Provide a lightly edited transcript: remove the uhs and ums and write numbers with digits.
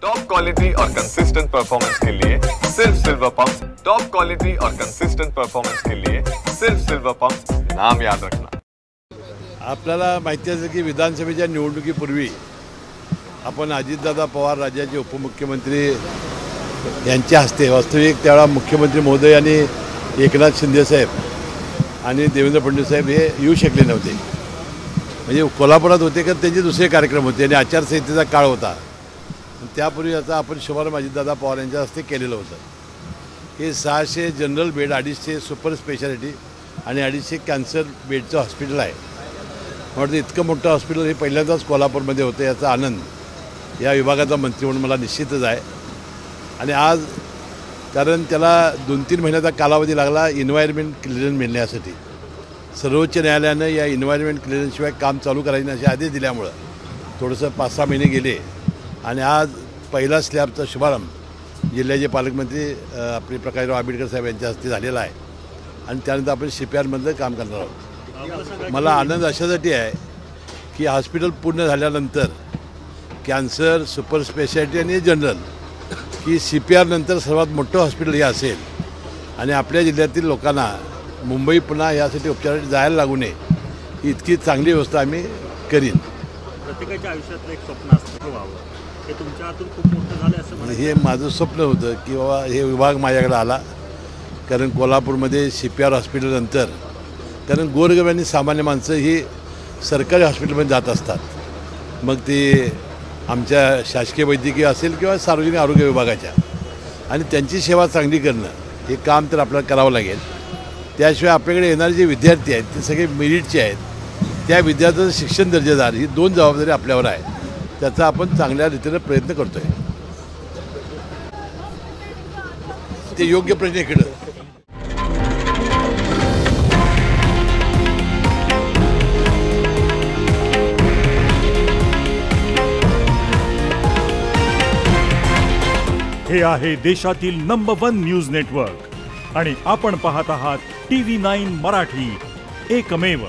Top quality और consistent performance के लिए सिर्फ सिल्वर पंप्स। टॉप क्वालिटी और कंसिस्टेंट परफॉर्मेंस के लिए सिर्फ सिल्वर पंप्स, नाम याद रखना। आपल्याला माहिती असेल की विधानसभेच्या निवडणुकीपूर्वी आपण अजितदादा पवार राज्याचे उपमुख्यमंत्री यांच्या हस्ते वास्तविक त्यावेळा मुख्यमंत्री महोदय आणि एकनाथ शिंदे साहेब आणि देवेंद्र फडणवीस साहेब हे येऊ शकले नव्हते, म्हणजे कोल्हापुरात होते का त्यांचे दुसरे कार्यक्रम होते आणि आचारसंहितेचा काळ होता। त्यापूर्वी याचा आपण शुभारंभ अजितदादा पवार यांच्या हस्ते केलेलं होतं। हे 600 जनरल बेड, 250 सुपर स्पेशालिटी आणि 250 कॅन्सर बेडचं हॉस्पिटल आहे। म्हणून इतकं मोठं हॉस्पिटल हे पहिल्यांदाच कोल्हापूरमध्ये होतं, याचा आनंद या विभागाचा मंत्री म्हणून मला निश्चितच आहे। आणि आज कारण त्याला 2-3 महिन्याचा कालावधी लागला एन्व्हायरमेंट क्लिअरन्स मिळण्यासाठी। सर्वोच्च न्यायालयानं या एन्व्हायरमेंट क्लिअरन्सशिवाय काम चालू करायचे असे आदेश दिल्यामुळं थोडंसं 5-6 महिने गेले आणि आज पहिला स्लॅबचा शुभारंभ जिल्ह्याचे पालकमंत्री आपले प्रकाशराव आंबेडकर साहेब यांच्या हस्ते झालेला आहे आणि त्यानंतर आपण CPR काम करणार आहोत। मला आनंद अशासाठी आहे की हॉस्पिटल पूर्ण झाल्यानंतर कॅन्सर, सुपर स्पेशालिटी आणि जनरल की CPR नंतर सर्वात मोठं हॉस्पिटल हे असेल आणि आपल्या जिल्ह्यातील लोकांना मुंबई पुन्हा यासाठी उपचारासाठी जायला लागू नये ही इतकी चांगली व्यवस्था आम्ही करीन। प्रत्येकाच्या आयुष्यातलं एक स्वप्न असतं व्हावं, हे तुमच्या हातून खूप मोठं झालं असं हे माझं स्वप्न होतं की बाबा हे विभाग माझ्याकडे आला, कारण कोल्हापूरमध्ये CPR हॉस्पिटलनंतर कारण गोरगरिबांनी सामान्य माणसं ही सरकारी हॉस्पिटलमध्ये जात असतात, मग ते आमच्या शासकीय वैद्यकीय असेल किंवा सार्वजनिक आरोग्य विभागाच्या, आणि त्यांची सेवा चांगली करणं हे काम तर आपल्याला करावं लागेल। त्याशिवाय आपल्याकडे येणारे जे विद्यार्थी आहेत ते सगळे मेरिटचे आहेत, त्या विद्यार्थ्यांचं शिक्षण दर्जेदार ही 2 जबाबदारी आपल्यावर आहे, त्याचा आपण चांगल्या रीतीने प्रयत्न करतो आहे। ते योग्य प्रश्न इकडं हे आहे देशातील नंबर 1 न्यूज नेटवर्क आणि आपण पाहत आहात TV9 मराठी, एकमेव।